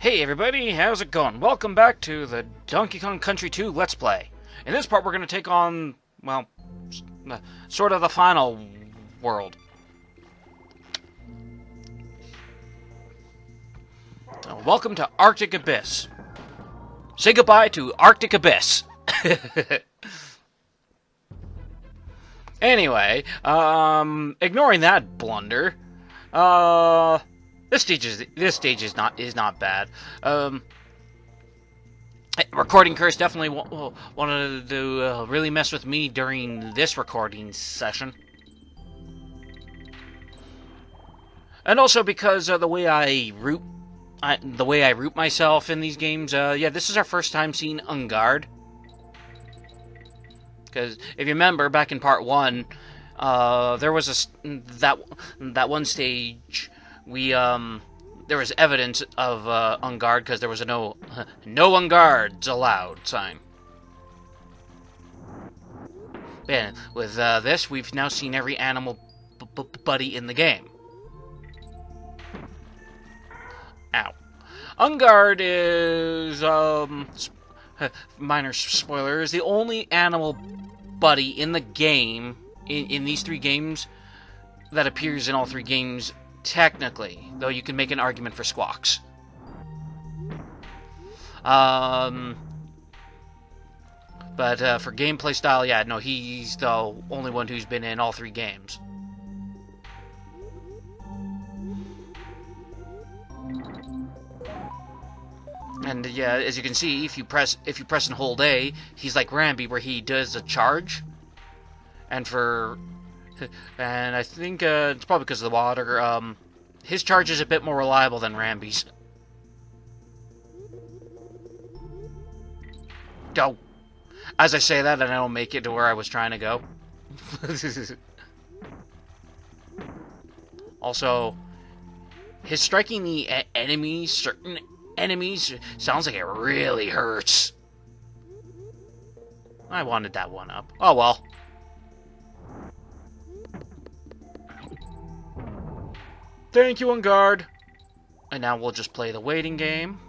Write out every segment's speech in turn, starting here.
Hey everybody, how's it going? Welcome back to the Donkey Kong Country 2 Let's Play. In this part we're going to take on, well, sort of the final world. Welcome to Arctic Abyss. Say goodbye to Arctic Abyss. Anyway, ignoring that blunder, this stage is not bad. Recording curse definitely wanted to really mess with me during this recording session, and also because the way I root myself in these games. Yeah, this is our first time seeing Ungard. Because if you remember, back in part 1, there was that one stage there was evidence of Ungard because there was a no Ungards allowed sign. And with this, we've now seen every animal buddy in the game. Ow. Ungard is minor spoiler, is the only animal buddy in the game, in these 3 games, that appears in all 3 games, technically. Though you can make an argument for Squawks. But for gameplay style, yeah, no, he's the only one who's been in all 3 games. And yeah, as you can see, if you press and hold A, he's like Rambi, where he does a charge. And I think it's probably because of the water. His charge is a bit more reliable than Rambi's. Go. As I say that, and I don't make it to where I was trying to go. Also, his striking the enemies, certain enemies, sounds like it really hurts. I wanted that one up. Oh well. Thank you, Ungard. And now we'll just play the waiting game.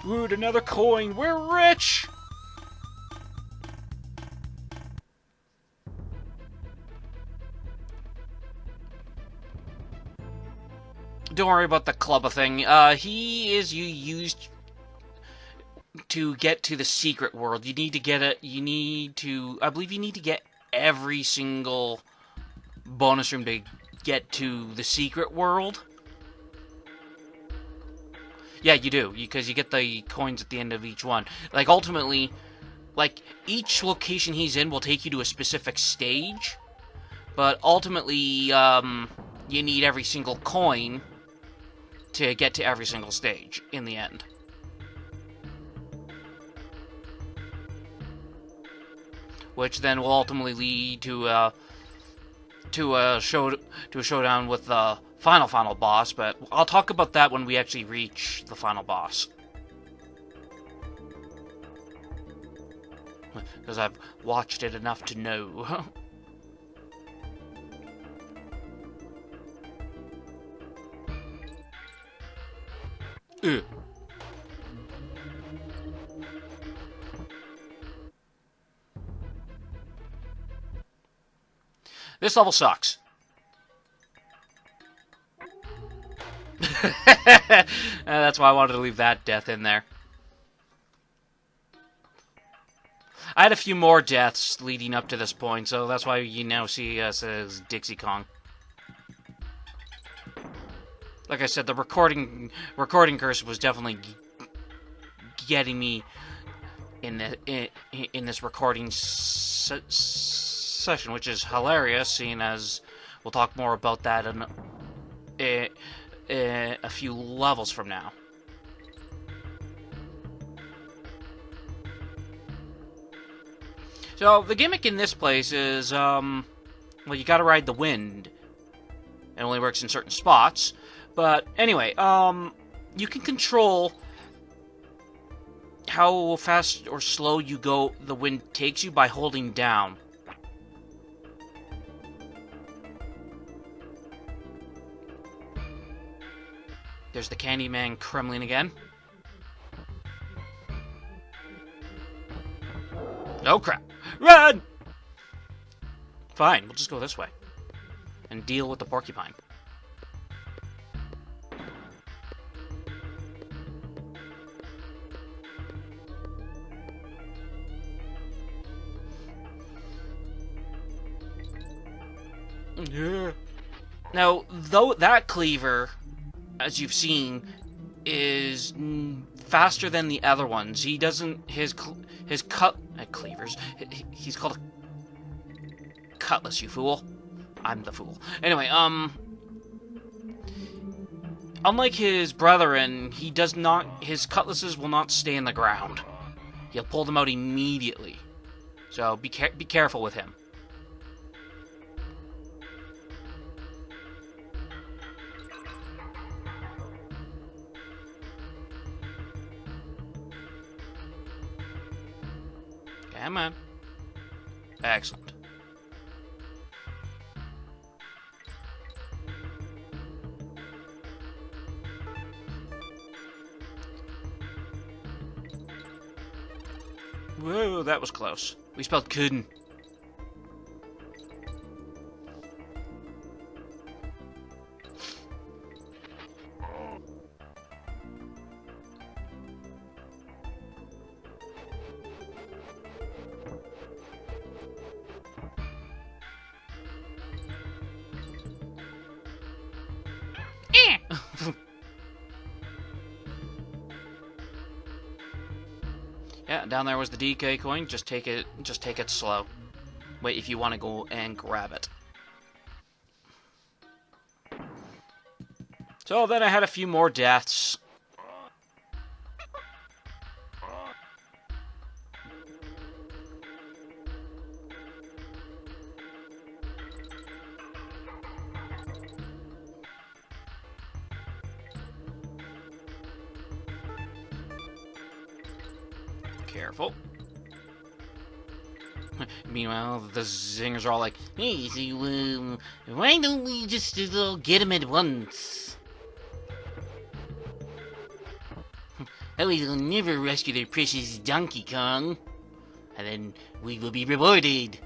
Woot, another coin. We're rich! Don't worry about the clubber thing. He is used to get to the secret world. You need to get it. I believe you need to get every single bonus room to get to the secret world. Yeah, you do, because you get the coins at the end of each one. Like, ultimately, like, each location he's in will take you to a specific stage, but ultimately, you need every single coin to get to every single stage in the end. Which then will ultimately lead to a showdown with the final boss, but I'll talk about that when we actually reach the final boss. Because I've watched it enough to know. Ugh. This level sucks. That's why I wanted to leave that death in there. I had a few more deaths leading up to this point, so that's why you now see us as Dixie Kong. Like I said, the recording curse was definitely getting me in this recording session, which is hilarious, seeing as we'll talk more about that in a few levels from now. So the gimmick in this place is, well, you gotta ride the wind. It only works in certain spots. But anyway, you can control how fast or slow you go, the wind takes you by holding down. There's the Candyman Kremlin again. Oh crap! Run! Fine, we'll just go this way. And deal with the porcupine. Yeah. Now, though that cleaver, as you've seen, is faster than the other ones. He doesn't his cleavers. He's called a cutlass. You fool! I'm the fool. Anyway, unlike his brethren, he does not. His cutlasses will not stay in the ground. He'll pull them out immediately. So be careful with him. Come on. Excellent. Whoa, that was close. We spelled couldn't. Yeah, down there was the DK coin. Just take it slow. Wait if you want to go and grab it. So then I had a few more deaths. Careful. Meanwhile, the zingers are all like, "Hey, so, why don't we just get him at once? That way they'll never rescue their precious Donkey Kong. And then we will be rewarded.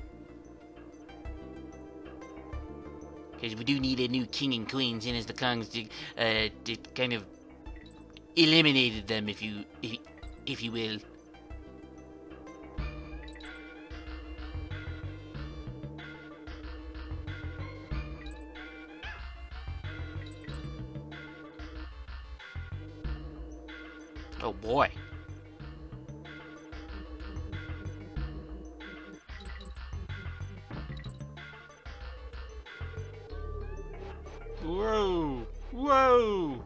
Because we do need a new king and queen, seeing as the Kongs to kind of eliminated them, if you will." Oh boy. Whoa! Whoa!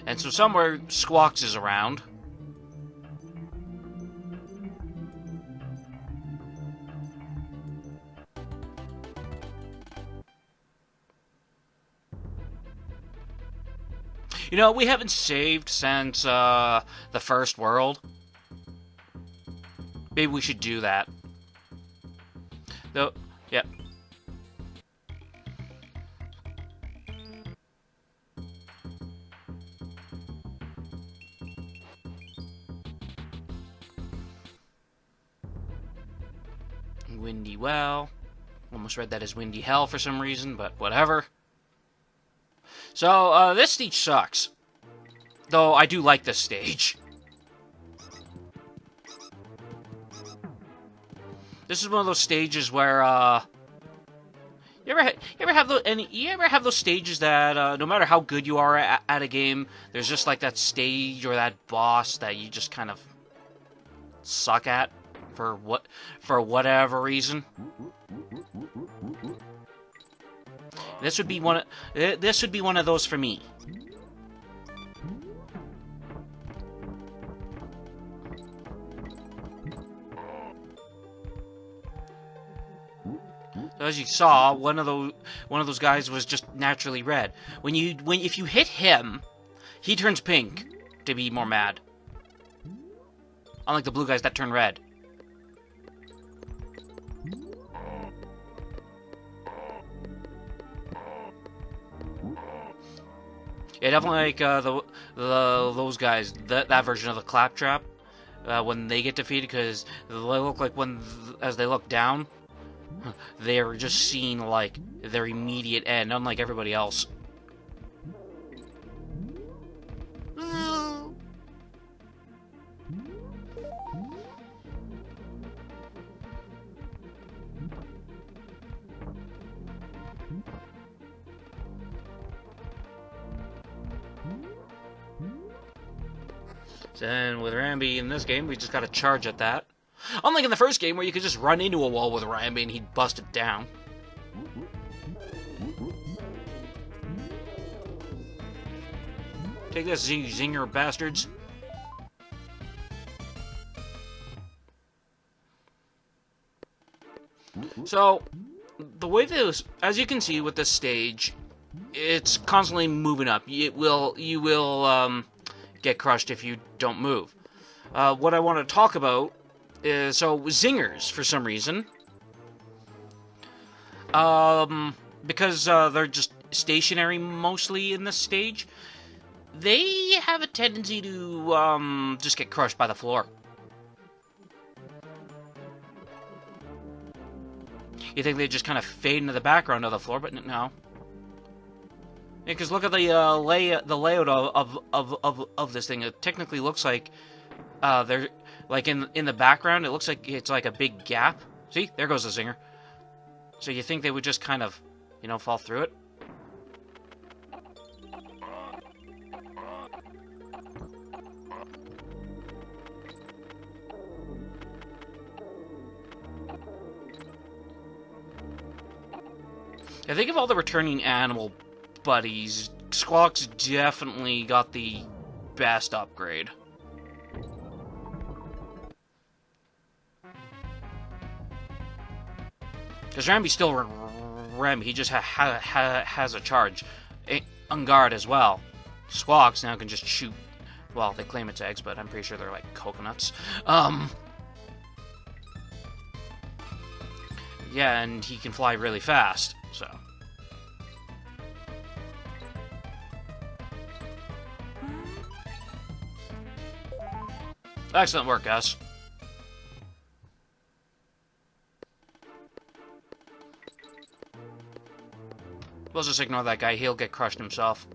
And so somewhere Squawks is around. You know, we haven't saved since the first world. Maybe we should do that. Though, yep. Windy Well. Almost read that as Windy Hell for some reason, but whatever. So, this stage sucks. Though, I do like this stage. This is one of those stages where, you ever have those stages that, no matter how good you are at a game, there's just like that stage or that boss that you just kind of suck at for whatever reason? This would be one of those for me. So as you saw, one of those guys was just naturally red. If you hit him, he turns pink to be more mad. Unlike the blue guys that turn red. Yeah, definitely like those guys, that version of the claptrap, when they get defeated, because they look like as they look down, they're just seeing like their immediate end, unlike everybody else. And with Rambi in this game, we just gotta charge at that. Unlike in the first game, where you could just run into a wall with Rambi and he'd bust it down. Take this, zinger bastards. So, the way this, as you can see with this stage, it's constantly moving up. You will get crushed if you don't move. What I want to talk about is, so zingers, for some reason, because they're just stationary mostly in this stage, they have a tendency to just get crushed by the floor. You think they just kind of fade into the background of the floor, but no. Yeah, because look at the layout of this thing. It technically looks like they're like in the background. It looks like it's like a big gap. See, there goes the zinger. So you think they would just kind of, fall through it? I think of all the returning animal buddies, Squawk's definitely got the best upgrade. Because Rambi's still Rambi, he just has a charge. On guard as well. Squawks now can just shoot, well, they claim it's eggs, but I'm pretty sure they're like coconuts. Yeah, and he can fly really fast, so. Excellent work, guys. We'll just ignore that guy. He'll get crushed himself.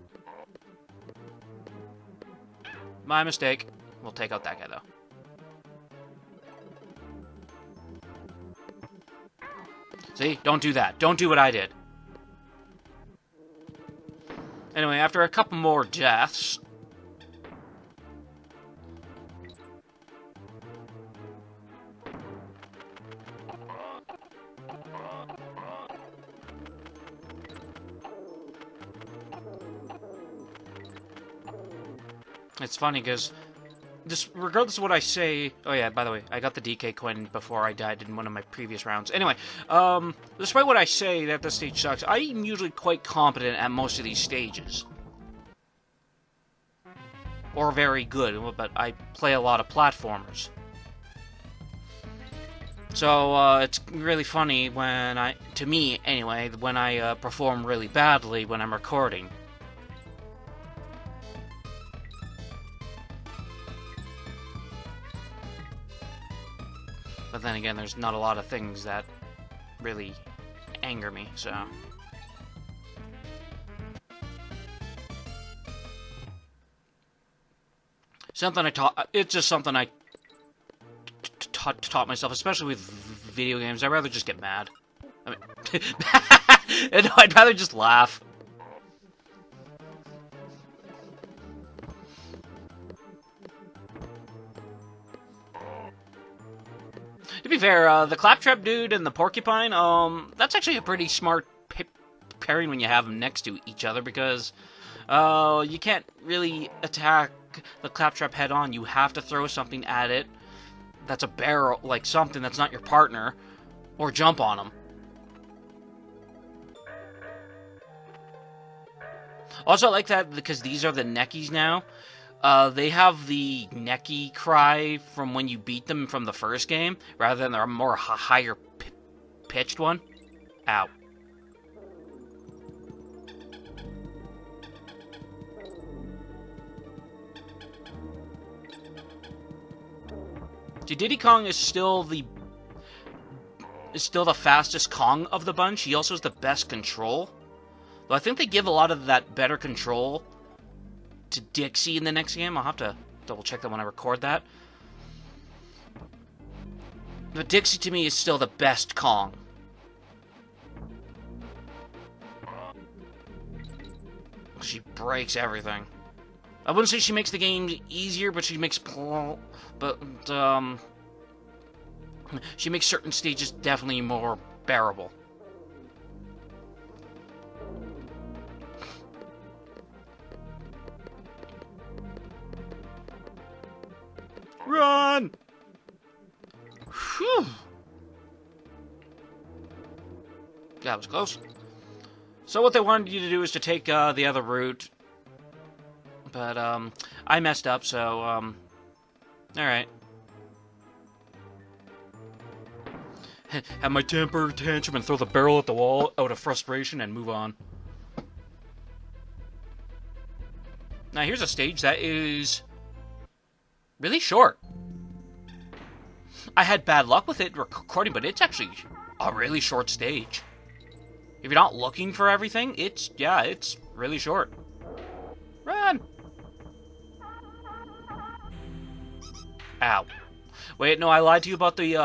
My mistake. We'll take out that guy, though. See? Don't do that. Don't do what I did. Anyway, after a couple more deaths... It's funny, because just regardless of what I say... Oh yeah, by the way, I got the DK coin before I died in one of my previous rounds. Anyway, despite what I say that this stage sucks, I'm usually quite competent at most of these stages. Or very good, but I play a lot of platformers. So, it's really funny when to me anyway, when I perform really badly when I'm recording. But then again, there's not a lot of things that really anger me, so... Something I taught... It's just something I taught myself, especially with video games. I'd rather just get mad. I mean... No, I'd rather just laugh. To be fair, the Claptrap dude and the Porcupine, that's actually a pretty smart pairing when you have them next to each other, because you can't really attack the Claptrap head on. You have to throw something at it that's a barrel, like something that's not your partner, or jump on them. Also, I like that because these are the Neckies now. They have the Necky cry from when you beat them from the first game, rather than their more higher pitched one. Ow. Diddy Kong is still the fastest Kong of the bunch. He also has the best control. Though I think they give a lot of that better control to Dixie in the next game. I'll have to double check that when I record that. But Dixie to me is still the best Kong. She breaks everything. I wouldn't say she makes the game easier, but she makes she makes certain stages definitely more bearable. Run! Whew. That was close. So what they wanted you to do is to take the other route. But, I messed up, so, alright. Have my temper tantrum and throw the barrel at the wall out of frustration and move on. Now, here's a stage that is really short. I had bad luck with it recording, but it's actually a really short stage. If you're not looking for everything, it's really short. Run! Ow. Wait, no, I lied to you about the,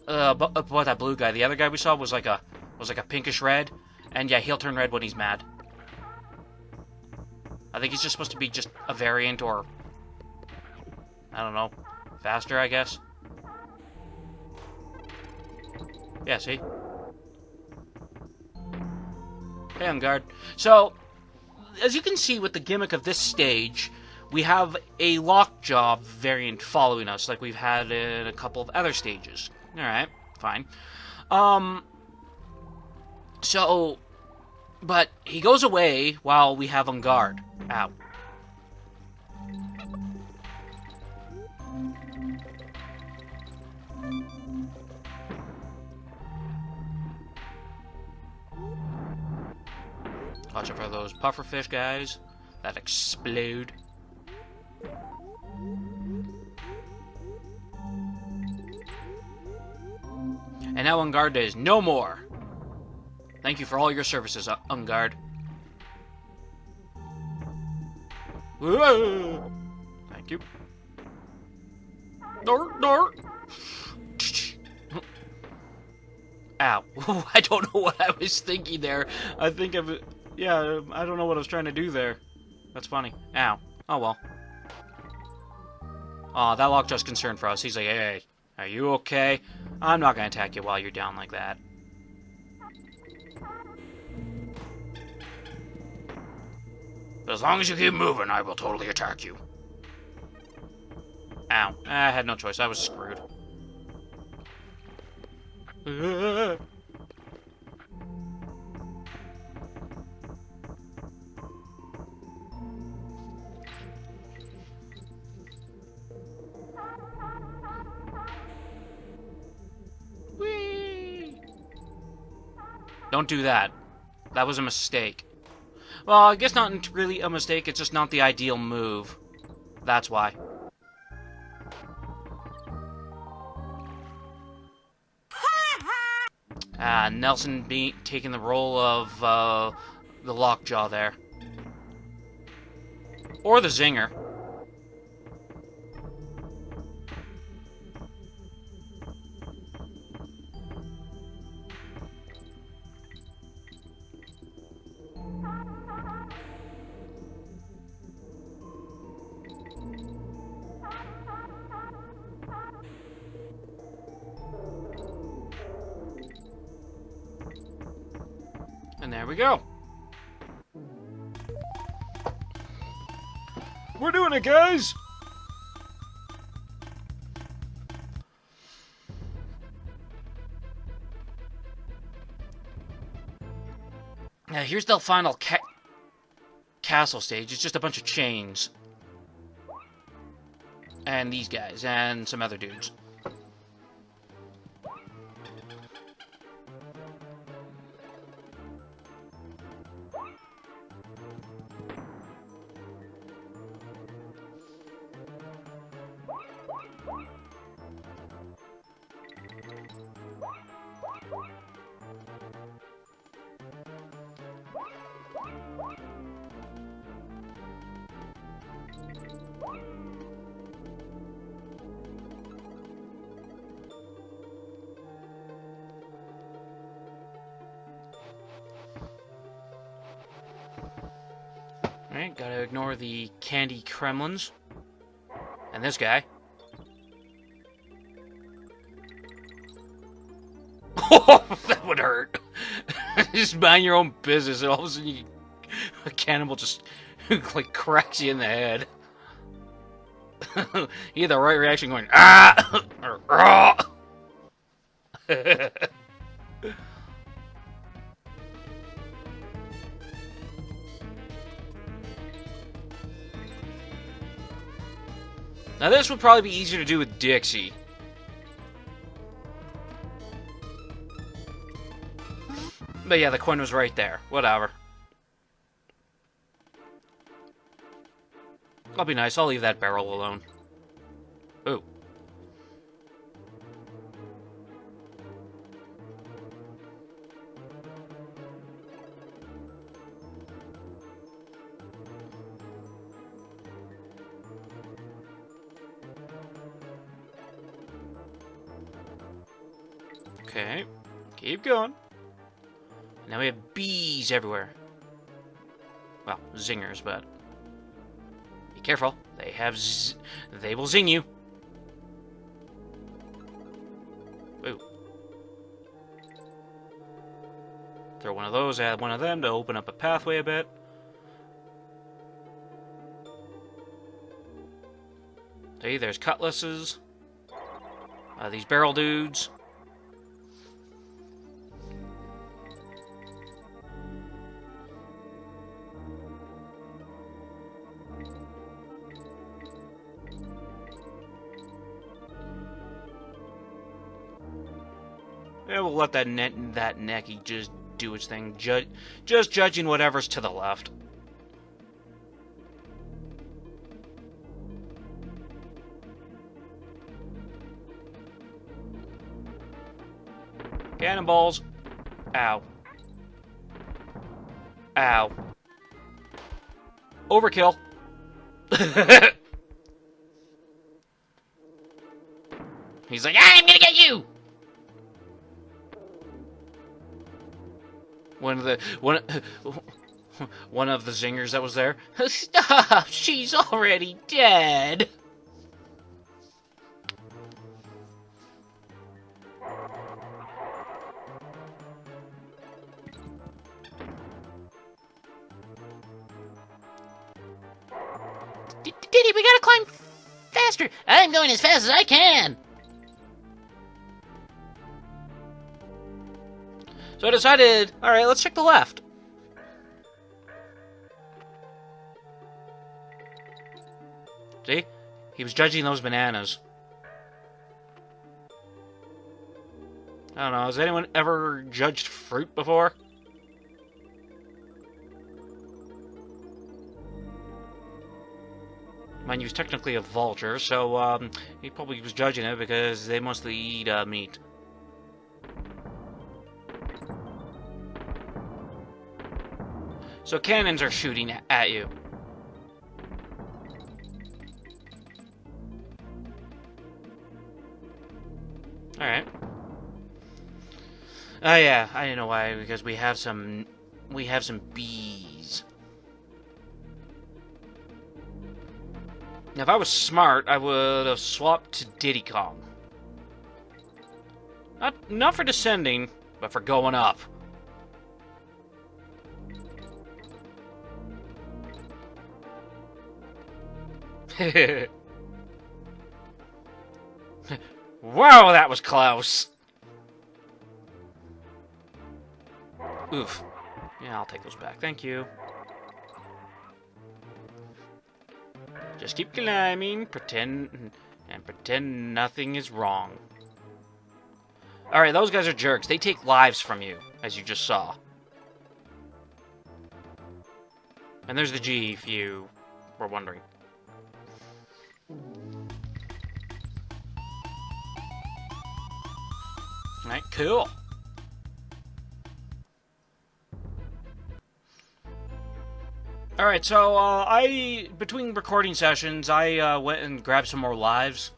about that blue guy. The other guy we saw was like a pinkish red, and yeah, he'll turn red when he's mad. I think he's just supposed to be just a variant, or I don't know, faster, I guess. Yeah, see? Okay, on guard. So, as you can see with the gimmick of this stage, we have a lockjaw variant following us, like we've had in a couple of other stages. Alright, fine. So, but he goes away while we have on guard. Ow. Watch out for those pufferfish guys that explode. And now Ungard is no more. Thank you for all your services, Ungard. Thank you. Door. Ow. I don't know what I was thinking there. I think of it. Yeah, I don't know what I was trying to do there. That's funny. Ow. Oh well. Aw, that lockjaw's concerned for us. He's like, hey, are you okay? I'm not gonna attack you while you're down like that. But as long as you keep moving, I will totally attack you. Ow. I had no choice. I was screwed. Whee! Don't do that. That was a mistake. Well, I guess not really a mistake, it's just not the ideal move. That's why. Nelson taking the role of the lockjaw there. Or the zinger. And there we go. We're doing it, guys! Now, here's the final castle stage. It's just a bunch of chains. And these guys, and some other dudes. Alright, gotta ignore the candy kremlins. And this guy. Oh, that would hurt. Just mind your own business, and all of a sudden a cannibal just like cracks you in the head. You get the right reaction going, ah! Or, ah! Now this would probably be easier to do with Dixie. But yeah, the coin was right there. Whatever. I'll be nice. I'll leave that barrel alone. Ooh. Okay. Keep going. Now we have bees everywhere. Well, zingers, but be careful. They will zing you. Ooh. Throw one of those at one of them to open up a pathway a bit. See, there's cutlasses. These barrel dudes. Yeah, we'll let that necky just do its thing. Just judging whatever's to the left. Cannonballs. Ow. Ow. Overkill. He's like, I'm gonna get you! One of the zingers that was there. Stop! She's already dead. Diddy, we gotta climb faster. I'm going as fast as I can. So I decided, alright, let's check the left. See? He was judging those bananas. I don't know, has anyone ever judged fruit before? Mind you, he's technically a vulture, so he probably was judging it because they mostly eat meat. So cannons are shooting at you. Alright. Oh yeah, I didn't know why, because we have some bees. Now if I was smart, I would have swapped to Diddy Kong. Not for descending, but for going up. Wow, that was close. Oof. Yeah, I'll take those back. Thank you. Just keep climbing, pretend nothing is wrong. Alright, those guys are jerks. They take lives from you, as you just saw. And there's the G, if you were wondering. Alright, cool. Alright, so, between recording sessions, I, went and grabbed some more lives,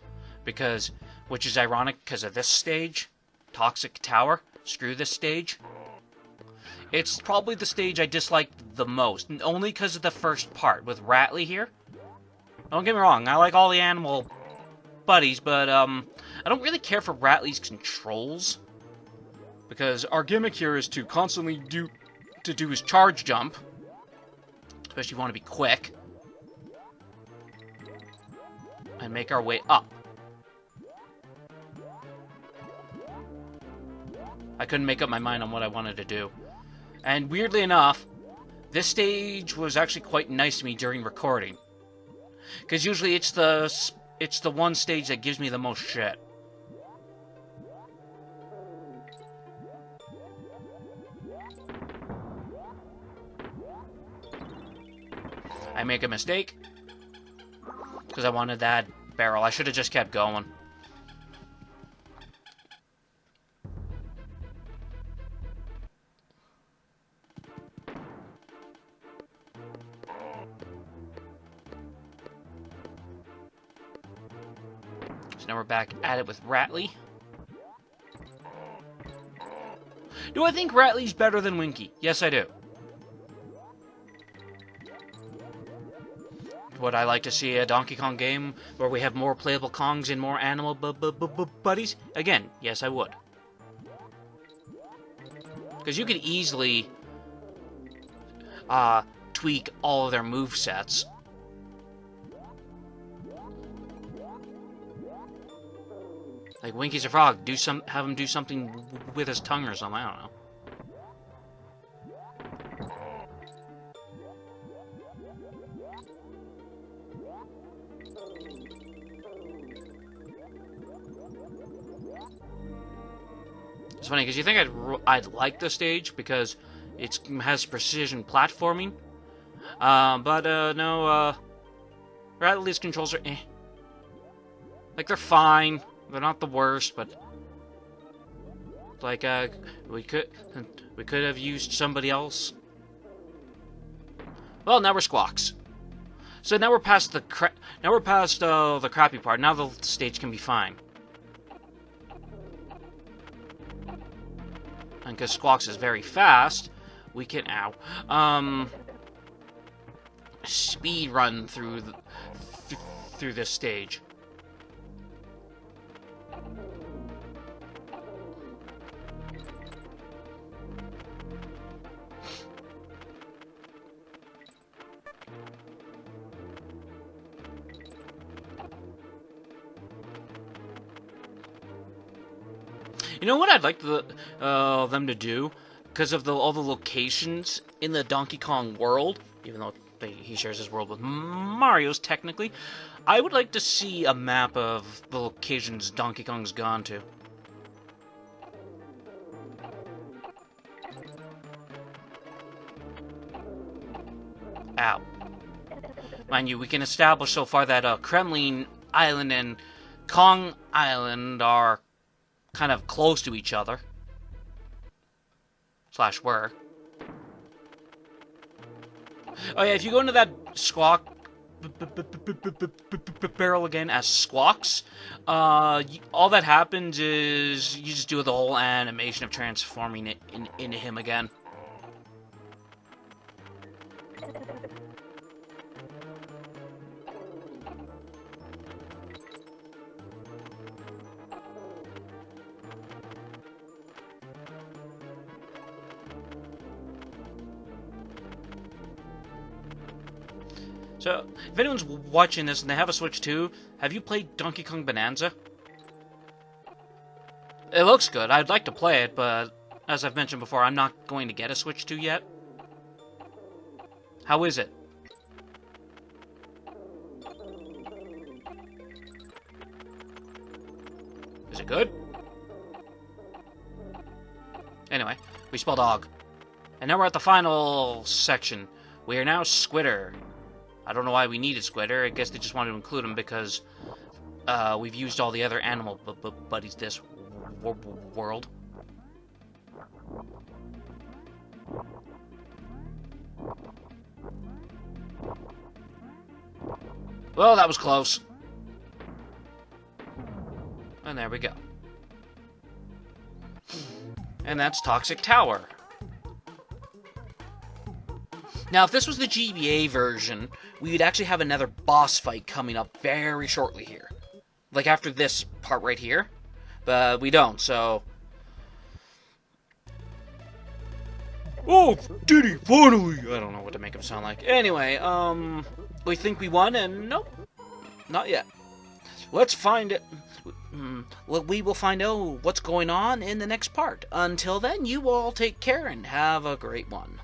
which is ironic, because of this stage, Toxic Tower, screw this stage. It's probably the stage I disliked the most, and only because of the first part, with Ratley here. Don't get me wrong, I like all the animal buddies, but, I don't really care for Ratley's controls, because our gimmick here is to constantly do his charge jump, especially if you want to be quick, and make our way up. I couldn't make up my mind on what I wanted to do. And weirdly enough, this stage was actually quite nice to me during recording. Because usually it's the one stage that gives me the most shit. I make a mistake, because I wanted that barrel. I should have just kept going. So now we're back at it with Ratley. Do I think Ratley's better than Winky? Yes, I do. Would I like to see a Donkey Kong game where we have more playable Kongs and more animal buddies? Again, yes, I would. Because you could easily tweak all of their movesets. Like Winky's a frog, have him do something with his tongue or something, I don't know. It's funny, because you think I'd like the stage, because it has precision platforming. No, Ratley's controls are eh. Like, they're fine. They're not the worst, but... Like, we could have used somebody else. Well, now we're Squawks. So now we're past the crappy part. Now the stage can be fine. And because Squawks is very fast, we can speed run through this stage. You know what I'd like them to do? Because of all the locations in the Donkey Kong world, even though he shares his world with Mario's technically, I would like to see a map of the locations Donkey Kong's gone to. Ow. Mind you, we can establish so far that Kremlin Island and Kong Island are kind of close to each other. / were. Oh yeah, if you go into that Squawk barrel again as Squawks, all that happens is you just do the whole animation of transforming it into him again. So, if anyone's watching this and they have a Switch 2, have you played Donkey Kong Bonanza? It looks good. I'd like to play it, but as I've mentioned before, I'm not going to get a Switch 2 yet. How is it? Is it good? Anyway, we spell dog. And now we're at the final section. We are now Squitter. I don't know why we needed Squitter. I guess they just wanted to include him because we've used all the other animal buddies this world. Well, that was close. And there we go. And that's Toxic Tower. Now, if this was the GBA version, we would actually have another boss fight coming up very shortly here. Like after this part right here. But we don't, so... Oh, did he? Finally! I don't know what to make him sound like. Anyway, we think we won, and nope. Not yet. Let's find it. Well, we will find out what's going on in the next part. Until then, you all take care and have a great one.